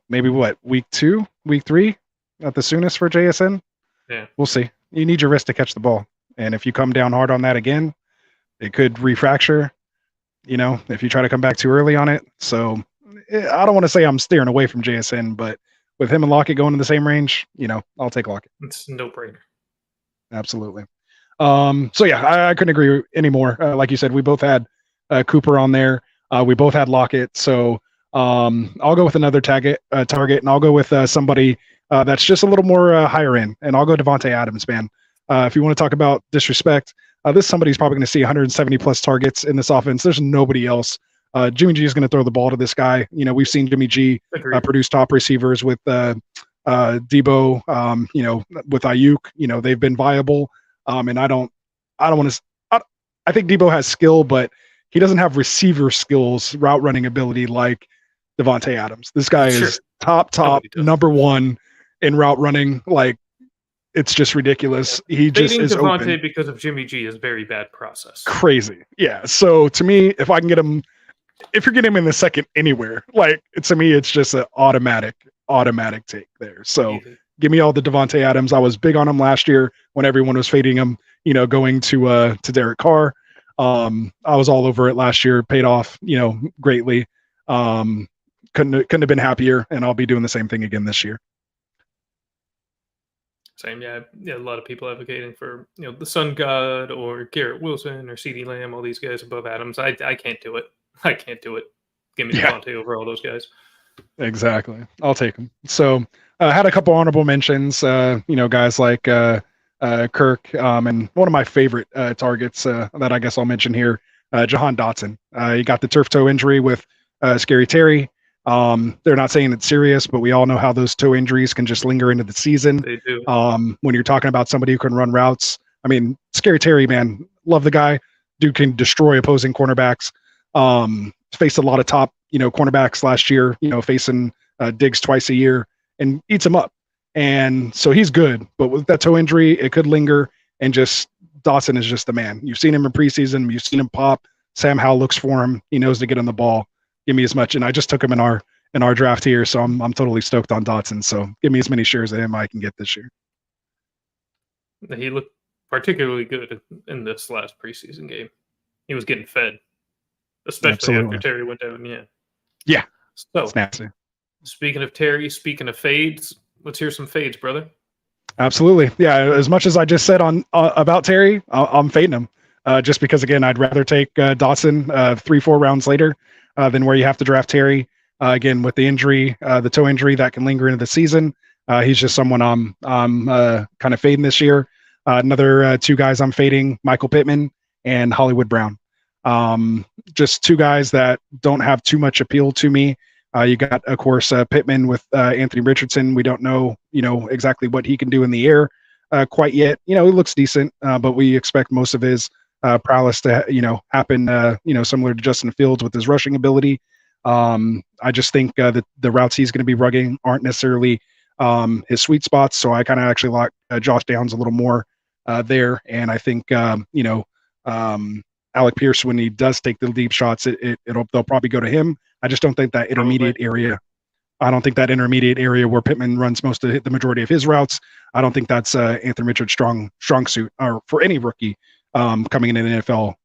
maybe week 2, week 3 at the soonest for JSN. Yeah, we'll see. You need your wrist to catch the ball, and if you come down hard on that again, it could refracture. If you try to come back too early on it. So I don't want to say I'm steering away from JSN, but with him and Lockett going in the same range, I'll take Lockett. It's no brainer. Absolutely. So yeah, I couldn't agree anymore. Like you said, we both had Cooper on there. We both had Lockett. So I'll go with another target, and I'll go with somebody that's just a little more higher end, and I'll go Devontae Adams, man. If you want to talk about disrespect, this somebody's probably going to see 170 plus targets in this offense. There's nobody else. Jimmy G is going to throw the ball to this guy. We've seen Jimmy G produce top receivers with Debo, with Ayuk. They've been viable. And I don't want to. I think Debo has skill, but he doesn't have receiver skills, route running ability like Devontae Adams. This guy is top number 1 in route running. Like, it's just ridiculous. He just is Devontae open. Because of Jimmy G is very bad process. Crazy. Yeah. So to me, if I can get him, if you're getting him in the second anywhere, to me, it's just an automatic take there. So give me all the Devontae Adams. I was big on him last year when everyone was fading him, going to Derek Carr. I was all over it last year. Paid off, greatly. Couldn't have been happier, and I'll be doing the same thing again this year. Same, yeah. A lot of people advocating for the Sun God or Garrett Wilson or CeeDee Lamb, all these guys above Adams. I can't do it. I can't do it. Give me Devontae over all those guys. Exactly. I'll take them. So I had a couple honorable mentions. Guys like Kirk, and one of my favorite targets that I guess I'll mention here, Jahan Dotson. He got the turf toe injury with Scary Terry. They're not saying it's serious, but we all know how those toe injuries can just linger into the season. They do. When you're talking about somebody who can run routes, I mean, Scary Terry, man, love the guy. Dude can destroy opposing cornerbacks. Faced a lot of top, cornerbacks last year, facing Diggs twice a year, and eats them up. And so he's good, but with that toe injury, it could linger, and just Dotson is just the man. You've seen him in preseason. You've seen him pop. Sam Howell looks for him. He knows to get on the ball. Give me as much. And I just took him in our draft here, so I'm totally stoked on Dotson. So give me as many shares of him I can get this year. He looked particularly good in this last preseason game. He was getting fed, especially after Terry went down. Yeah. So Snapsy. Speaking of Terry, speaking of fades, let's hear some fades, brother. Absolutely. Yeah. As much as I just said on about Terry, I'm fading him. just because, again, I'd rather take Dawson 3-4 rounds later than where you have to draft Terry. Again, with the injury, the toe injury that can linger into the season, he's just someone I'm kind of fading this year. Another two guys I'm fading, Michael Pittman and Hollywood Brown. Just two guys that don't have too much appeal to me. You got, of course, Pittman with Anthony Richardson. We don't know, exactly what he can do in the air quite yet. He looks decent, but we expect most of his prowess to, happen, similar to Justin Fields with his rushing ability. I just think that the routes he's going to be rugging aren't necessarily his sweet spots. So I kind of actually like Josh Downs a little more there. And I think, Alec Pierce, when he does take the deep shots, they'll probably go to him. I just don't think that intermediate area. I don't think that intermediate area where Pittman runs the majority of his routes. I don't think that's Anthony Richards' strong suit, or for any rookie coming into the NFL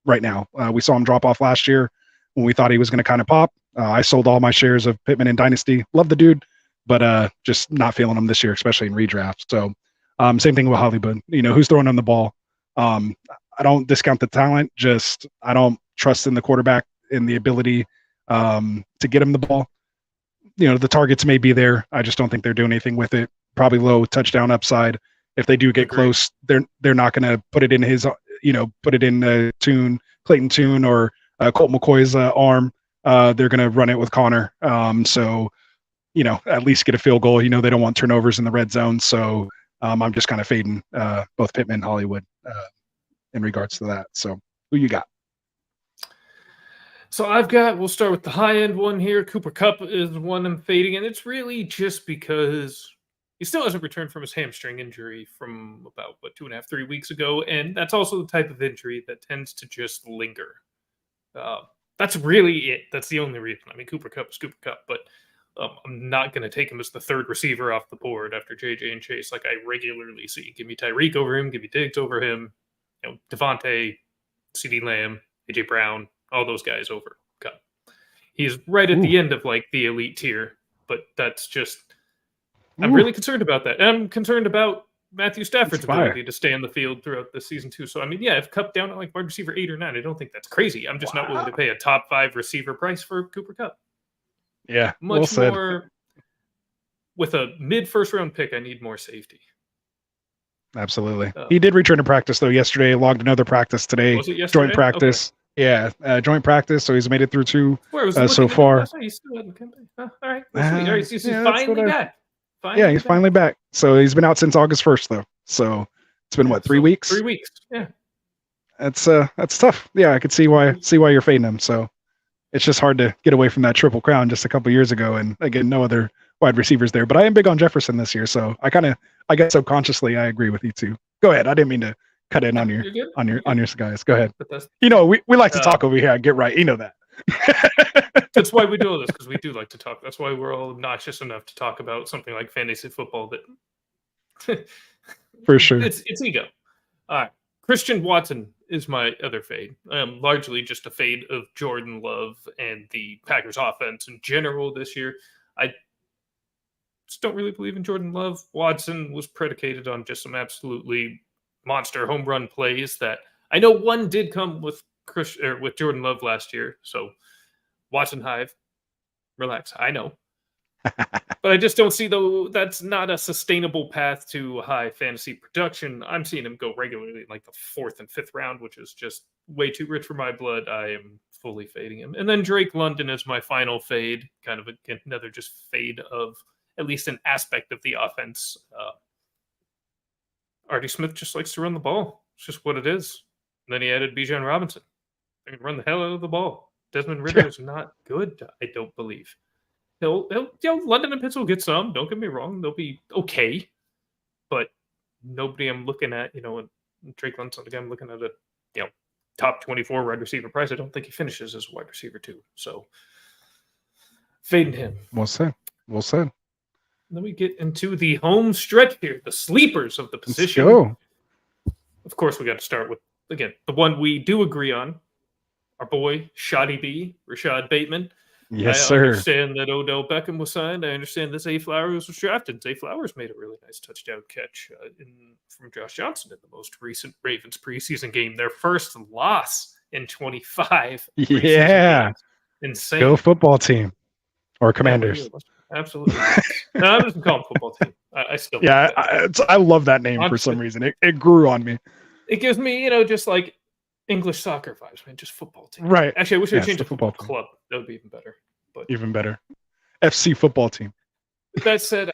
right now. We saw him drop off last year when we thought he was going to kind of pop. I sold all my shares of Pittman in Dynasty. Love the dude, but just not feeling him this year, especially in redraft. So same thing with Hollywood. Who's throwing on the ball? I don't discount the talent. Just I don't trust in the quarterback in the ability to get him the ball. The targets may be there. I just don't think they're doing anything with it. Probably low touchdown upside. If they do get close, they're not going to put it in his, put it in Clayton Tune or Colt McCoy's arm. They're going to run it with Connor. So, at least get a field goal. They don't want turnovers in the red zone. So I'm just kind of fading both Pittman and Hollywood in regards to that. So who you got? So we'll start with the high-end one here. Cooper Kupp is one I'm fading, and it's really just because he still hasn't returned from his hamstring injury from about, 2.5, 3 weeks ago, and that's also the type of injury that tends to just linger. That's really it. That's the only reason. I mean, Cooper Kupp is Cooper Kupp, but I'm not going to take him as the third receiver off the board after JJ and Chase like I regularly see. Give me Tyreek over him, give me Diggs over him, Devontae, CeeDee Lamb, AJ Brown, all those guys over Kupp. He's right at the end of the elite tier, but that's just I'm really concerned about that. And I'm concerned about Matthew Stafford's ability to stay on the field throughout the season too. So I mean, if Kupp down at wide receiver 8 or 9, I don't think that's crazy. I'm just not willing to pay a top 5 receiver price for Cooper Kupp. Yeah, much more with a mid first round pick. I need more safety. Absolutely. He did return to practice though yesterday. Logged another practice today. Was it yesterday? Joint practice. Okay. Yeah, joint practice. So he's made it through 2 so far. He's still in campaign. All right. All right. He's finally back. He's finally back. So he's been out since August 1st though. So it's been 3 weeks? 3 weeks. Yeah. That's tough. Yeah, I could see why you're fading him. So it's just hard to get away from that triple crown just a couple years ago, and again, no other wide receivers there. But I am big on Jefferson this year, so I guess subconsciously I agree with you too. Go ahead. I didn't mean to cut in on your guys. Go ahead. We like to talk over here and get right. You know that. That's why we do all this, because we do like to talk. That's why we're all obnoxious enough to talk about something like fantasy football. That for sure, it's ego. All right. Christian Watson is my other fade. Largely just a fade of Jordan Love and the Packers offense in general this year. I just don't really believe in Jordan Love. Watson was predicated on just some absolutely monster home run plays that I know one did come with Jordan Love last year. So Watson Hive, relax. I know. But I just don't see, though, that's not a sustainable path to high fantasy production. I'm seeing him go regularly in the 4th and 5th round, which is just way too rich for my blood. I am fully fading him. And then Drake London is my final fade, kind of another just fade of at least an aspect of the offense. Artie Smith just likes to run the ball. It's just what it is. And then he added Bijan Robinson. They can run the hell out of the ball. Desmond Ridder is not good, I don't believe. London and Pitts will get some. Don't get me wrong; they'll be okay, but nobody I'm looking at. And Drake London again. I'm looking at a top 24 wide receiver price. I don't think he finishes as a wide receiver 2. So fading him. Well said. Then we get into the home stretch here, the sleepers of the position. Let's go. Of course, we got to start with again the one we do agree on. Our boy Shoddy B, Rashad Bateman. Yes, I sir. understand that Odell Beckham was signed. I understand that Zay Flowers was drafted. Zay Flowers made a really nice touchdown catch from Josh Johnson in the most recent Ravens preseason game. Their first loss in 25 preseason Yeah. games. Insane. Go football team or Yeah, Commanders. absolutely nuts. No, I'm just gonna call them football team. I still Yeah, like that. I love that name for some reason. It grew on me. It gives me, just like English soccer vibes, man. Just football team. Right. Actually, I wish I Yes, changed the to football football team. club. That would be even better. But Even better. FC football team. that said,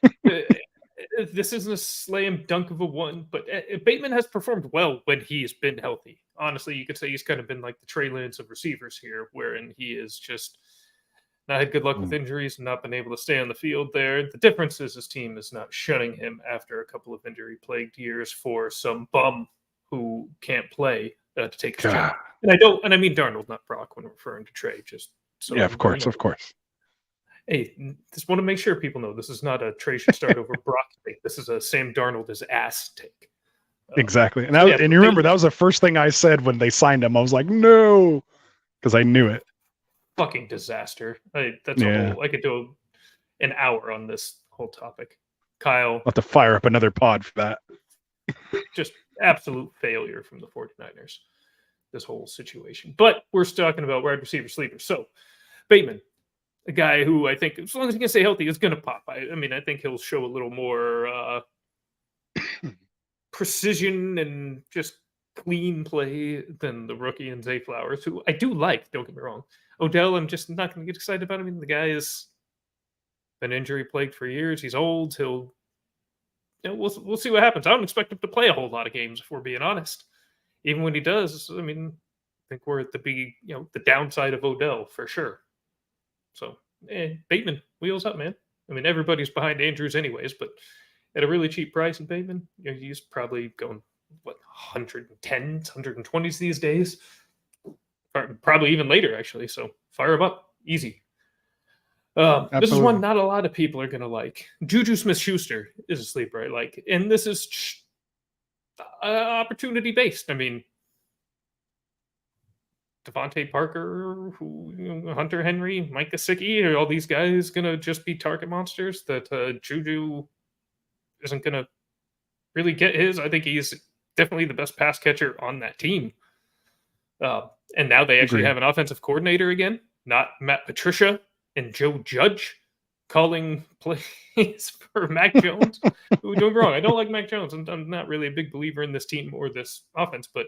this isn't a slam dunk of a one, but Bateman has performed well when he's been healthy. Honestly, you could say he's kind of been like the Trey Lance of receivers here, wherein he is just not had good luck with injuries and not been able to stay on the field there. The difference is his team is not shunning him after a couple of injury-plagued years for some bum who can't play to take his job. And I mean Darnold, not Brock, when referring to Trey. Just so yeah, of course, of course. Hey, just want to make sure people know this is not a Trey should start over Brock take. This is a Sam Darnold is ass take. Exactly. And and you remember that was the first thing I said when they signed him. I was like, no, because I knew it. Fucking disaster. That's a whole. I could do an hour on this whole topic. Kyle, I'll have to fire up another pod for that. Just absolute failure from the 49ers. This whole situation. But we're talking about wide receiver sleepers. So Bateman, a guy who I think, as long as he can stay healthy, is going to pop. I mean, I think he'll show a little more precision and just clean play than the rookie and Zay Flowers, who I do like. Don't get me wrong. Odell, I'm just not going to get excited about him. I mean, the guy has been injury plagued for years. He's old. We'll see what happens. I don't expect him to play a whole lot of games, if we're being honest. Even when he does, I mean, I think we're at the downside of Odell for sure. So, Bateman, wheels up, man. I mean, everybody's behind Andrews anyways, but at a really cheap price in Bateman, he's probably going, 110s, 120s these days? Probably even later, actually. So, fire him up. Easy. This is one not a lot of people are going to like. Juju Smith-Schuster is a sleeper I like. And this is opportunity-based. I mean, Devontae Parker, Hunter Henry, Mike Gesicki, are all these guys going to just be target monsters that Juju isn't going to really get his? I think he's definitely the best pass catcher on that team. And now they actually have an offensive coordinator again, not Matt Patricia and Joe Judge calling plays for Mac Jones. Don't get me wrong, I don't like Mac Jones. I'm not really a big believer in this team or this offense, but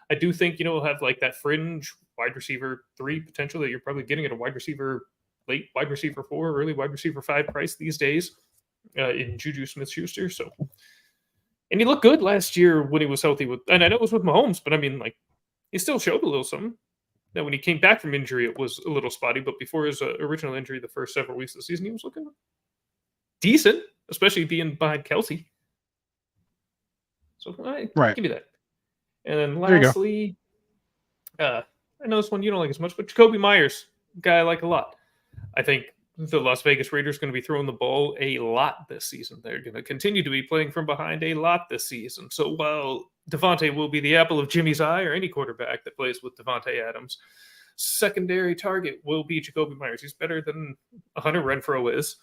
I do think, we'll have like that fringe wide receiver 3 potential that you're probably getting at a late wide receiver 4, early wide receiver 5 price these days in Juju Smith-Schuster. So, and he looked good last year when he was healthy and I know it was with Mahomes, but I mean, like, he still showed a little something. Now, when he came back from injury, it was a little spotty, but before his original injury, the first several weeks of the season, he was looking decent, especially being behind Kelsey. So, give me that. And then lastly, I know this one you don't like as much, but Jacoby Myers, guy I like a lot. I think the Las Vegas Raiders are going to be throwing the ball a lot this season. They're going to continue to be playing from behind a lot this season. So while Devontae will be the apple of Jimmy's eye, or any quarterback that plays with Devontae Adams, secondary target will be Jacoby Myers. He's better than Hunter Renfrow is.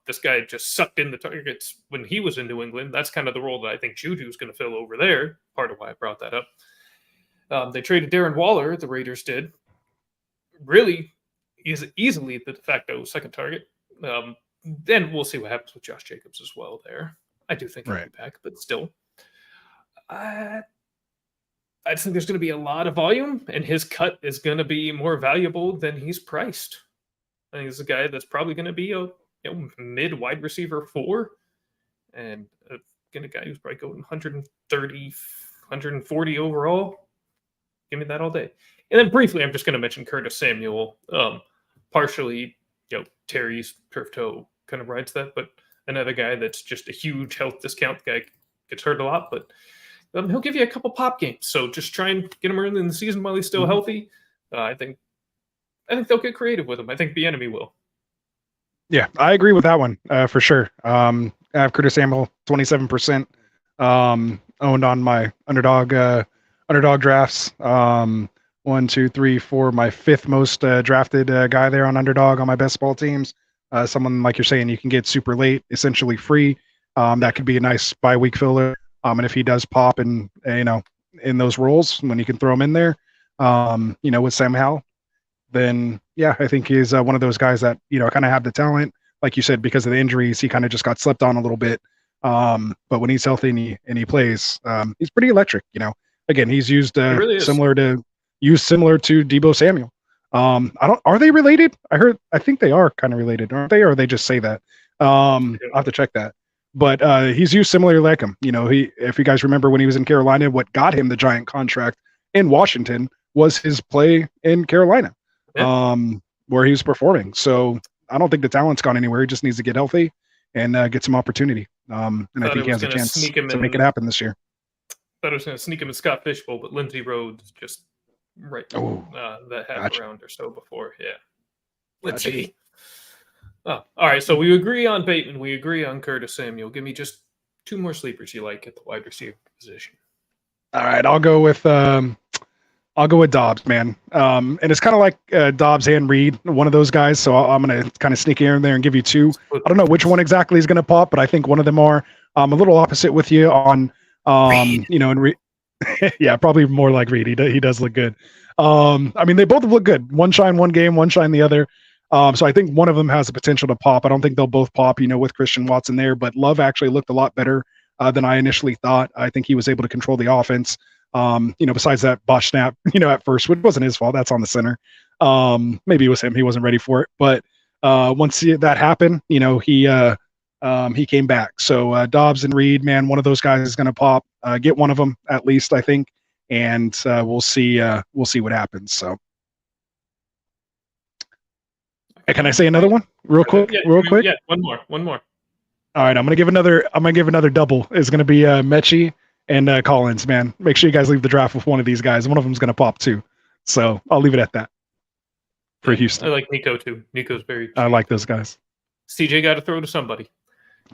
This guy just sucked in the targets when he was in New England. That's kind of the role that I think Juju's going to fill over there. Part of why I brought that up. They traded Darren Waller, the Raiders did. Really easily the de facto second target. Then we'll see what happens with Josh Jacobs as well there. I do think he'll be back, but still. I just think there's going to be a lot of volume, and his cut is going to be more valuable than he's priced. I think he's a guy that's probably going to be a mid wide receiver 4, and a guy who's probably going 130, 140 overall. Give me that all day. And then briefly, I'm just going to mention Curtis Samuel. Partially, Terry's turf toe kind of rides that, but another guy that's just a huge health discount. The guy gets hurt a lot, but he'll give you a couple pop games. So just try and get him early in the season while he's still healthy. I think they'll get creative with him. I think the enemy will. Yeah, I agree with that one for sure. I have Curtis Samuel 27% owned on my underdog drafts. 1, 2, 3, 4, my fifth most drafted guy there on Underdog on my best ball teams. Someone like you're saying, you can get super late, essentially free. That could be a nice bye-week filler. And if he does pop in those roles when you can throw him in there, with Sam Howell, then yeah, I think he's one of those guys that kind of have the talent, like you said, because of the injuries, he kind of just got slept on a little bit. But when he's healthy and he plays, he's pretty electric. Again, he's used really is. similar to Debo Samuel. Are they related? I think they are kind of related, aren't they? Or they just say that. I'll have to check that. But he's used similarly like him. If you guys remember when he was in Carolina, what got him the giant contract in Washington was his play in Carolina, where he was performing. So I don't think the talent's gone anywhere. He just needs to get healthy and get some opportunity. And I think he has a chance to make it happen this year. Thought I was going to sneak him in Scott Fishbowl, but Lindsey Rhodes just that half round or so before. Yeah. Let's see. Oh, all right. So we agree on Bateman. We agree on Curtis Samuel. Give me just two more sleepers you like at the wide receiver position. All right. I'll go with Dobbs, man. And it's kind of like Dobbs and Reed, one of those guys. So I'm going to kind of sneak in there and give you two. I don't know which one exactly is going to pop, but I think one of them are a little opposite with you on, and yeah, probably more like Reed. He does look good. They both look good. One shine one game, one shine the other. So I think one of them has the potential to pop. I don't think they'll both pop, with Christian Watson there, but Love actually looked a lot better than I initially thought. I think he was able to control the offense. Besides that botch snap, at first, which wasn't his fault. That's on the center. Maybe it was him. He wasn't ready for it. But once that happened, he came back. So Dobbs and Reed, man, one of those guys is going to pop. Get one of them at least, I think, and we'll see. We'll see what happens. So, can I say another one real quick? Yeah, one more. All right, I'm gonna give another double. It's gonna be Mechie and Collins. Man, make sure you guys leave the draft with one of these guys. One of them's gonna pop too. So I'll leave it at that for Houston. I like Nico too. Nico's very cheap. I like those guys. CJ got to throw to somebody.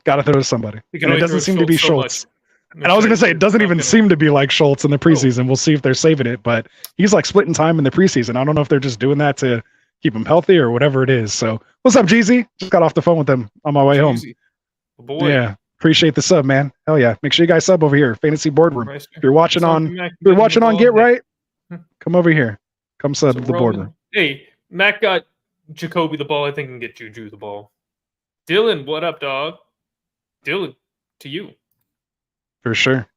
And it doesn't seem to be Schultz. And I was going to say, it doesn't even seem to be like Schultz in the preseason. We'll see if they're saving it, but he's like splitting time in the preseason. I don't know if they're just doing that to keep him healthy or whatever it is. So what's up, Jeezy? Just got off the phone with him on my way home. Boy. Yeah. Appreciate the sub, man. Hell yeah. Make sure you guys sub over here. Fantasy Boardroom. If you're watching on Get Right, come over here. Come sub the Boardroom. Hey, Mac got Jacoby the ball. I think I can get Juju the ball. Dylan, what up, dog? Dylan, to you. For sure.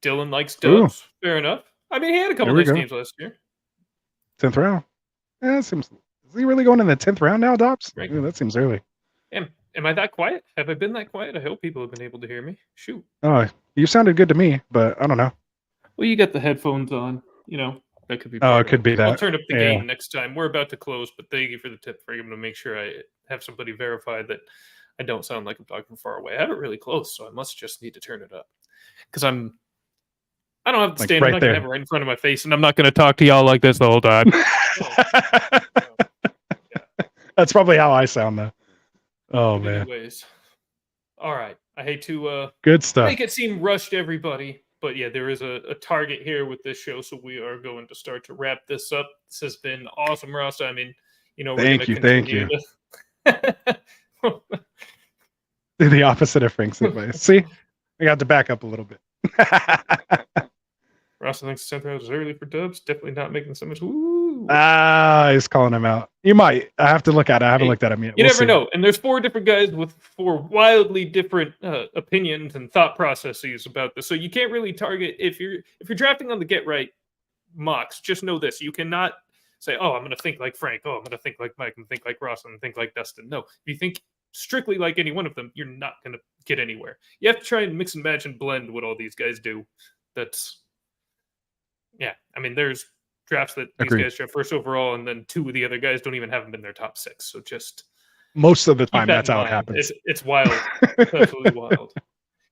Dylan likes dubs. Fair enough. He had a couple nice games last year. 10th round. Yeah, is he really going in the 10th round now, Dobbs? Right. Ooh, that seems early. Am I that quiet? Have I been that quiet? I hope people have been able to hear me. Shoot. Oh, you sounded good to me, but I don't know. Well, you got the headphones on. That could be. It could be that. I'll turn up the gain next time. We're about to close, but thank you for the tip, for able to make sure I have somebody verify that I don't sound like I'm talking from far away. I have it really close, so I must just need to turn it up. Because I don't have to stand. I'm not going to have it right in front of my face, and I'm not going to talk to y'all like this the whole time. That's probably how I sound, though. Oh, man. Anyways. All right. I hate to good stuff. Make it seem rushed, everybody. But yeah, there is a target here with this show, so we are going to start to wrap this up. This has been awesome, Rasta. Thank you. The opposite of Frank's advice. See, I got to back up a little bit. Rasta thinks the 10th round is early for dubs. Definitely not making so much. Ooh. He's calling him out. You might. I have to look at it. I haven't looked at him yet. You never know. And there's 4 different guys with 4 wildly different opinions and thought processes about this. So you can't really target if you're drafting on the Get Right mocks. Just know this: you cannot say, "Oh, I'm going to think like Frank. Oh, I'm going to think like Mike. And think like Ross. And think like Dustin." No, if you think strictly like any one of them, you're not going to get anywhere. You have to try and mix and match and blend what all these guys do. There's drafts that these guys draft first overall, and then 2 of the other guys don't even have them in their top 6. So just most of the time, that's how it happens. It's wild. It's absolutely wild.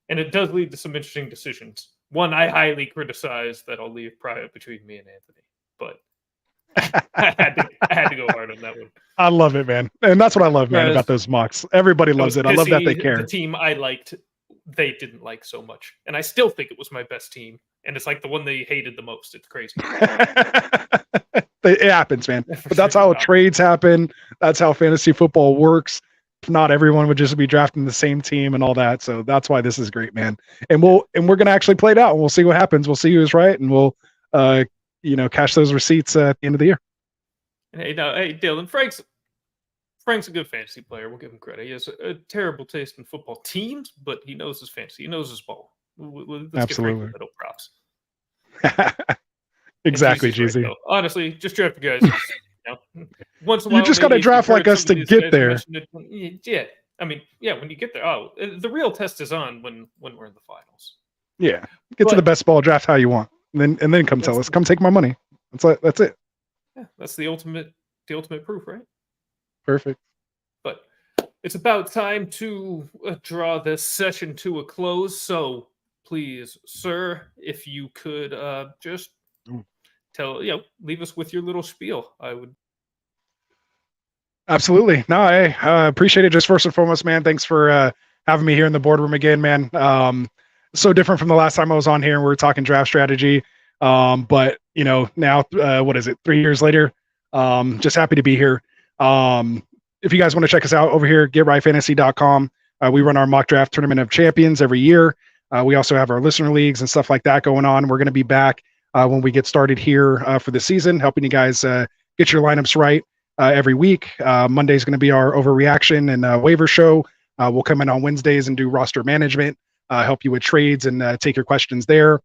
And it does lead to some interesting decisions. One I highly criticize that I'll leave private between me and Anthony, but I had to go hard on that one. I love it, man. And that's what I love, man, about those mocks. Everybody loves it. I love that they care. The team I liked, they didn't like so much. And I still think it was my best team. And it's like the one they hated the most. It's crazy. It happens, man. For But that's sure. how trades happen. That's how fantasy football works. If not, everyone would just be drafting the same team and all that. So that's why this is great, man. And we're gonna actually play it out, and we'll see what happens. We'll see who's right, and we'll cash those receipts at the end of the year. Hey, no, hey, Dylan, Frank's a good fantasy player. We'll give him credit. He has a terrible taste in football teams, but he knows his fantasy. He knows his ball. Let's Absolutely. give Frank a little props. Exactly, Jeezy's Jeezy. right, honestly, just draft the guys. Once in a while, You just got to maybe draft you've like heard us some to of these get guys there. mention it. Yeah, I mean, yeah, when you get there, the real test is on when we're in the finals. Yeah, get to the best ball, draft how you want, and then come tell us, come take my money. That's it. Yeah, that's the ultimate proof, right? Perfect. But it's about time to draw this session to a close. So please, sir, if you could just leave us with your little spiel. I would. Absolutely. No, I appreciate it. Just first and foremost, man, thanks for having me here in the boardroom again, man. So different from the last time I was on here and we were talking draft strategy. But now what is it? 3 years later, just happy to be here. If you guys want to check us out over here, getrightfantasy.com. We run our mock draft tournament of champions every year. We also have our listener leagues and stuff like that going on. We're going to be back when we get started here for the season, helping you guys get your lineups right every week. Monday is going to be our overreaction and waiver show. We'll come in on Wednesdays and do roster management, help you with trades and take your questions there.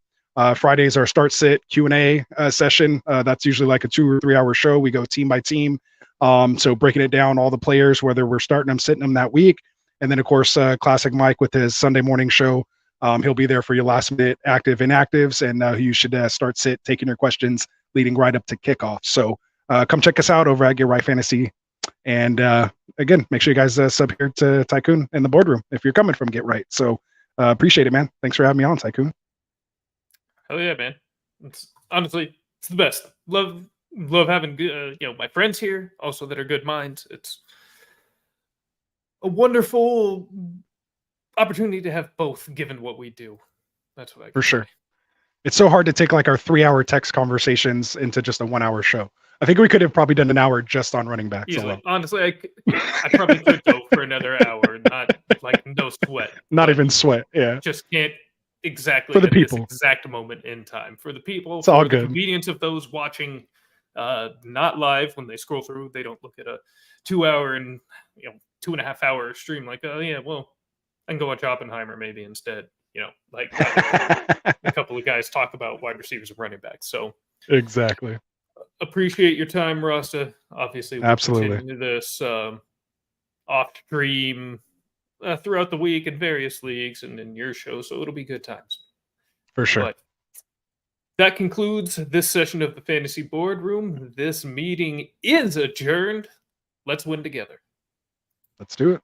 Fridays our start sit Q&A session. That's usually like a 2 or 3 hour show. We go team by team. So breaking it down, all the players, whether we're starting them, sitting them that week. And then, of course, Classic Mike with his Sunday morning show. He'll be there for your last minute active inactives, and you should start sit taking your questions leading right up to kickoff. So come check us out over at Get Right Fantasy. And again, make sure you guys sub here to Tycoon in the boardroom if you're coming from Get Right. So appreciate it, man. Thanks for having me on, Tycoon. Hell yeah, man. Honestly, it's the best. Love having my friends here also that are good minds. It's a wonderful opportunity to have both given what we do. That's what I for sure. It's so hard to take like our 3 hour text conversations into just a 1 hour show. I think we could have probably done an hour just on running backs. Easily. Honestly, I probably could go for another hour, not like no sweat. Not even sweat. Yeah. Just can't exactly for the at people. This exact moment in time. For the people, it's all the good. Convenience of those watching not live, when they scroll through, they don't look at a 2 hour and 2.5 hour stream like, oh yeah, well, I can go watch Oppenheimer maybe instead. Like a couple of guys talk about wide receivers and running backs. So exactly. Appreciate your time, Rasta. Obviously, we'll absolutely continue this off stream throughout the week in various leagues and in your show. So it'll be good times. For sure. But that concludes this session of the Fantasy Boardroom. This meeting is adjourned. Let's win together. Let's do it.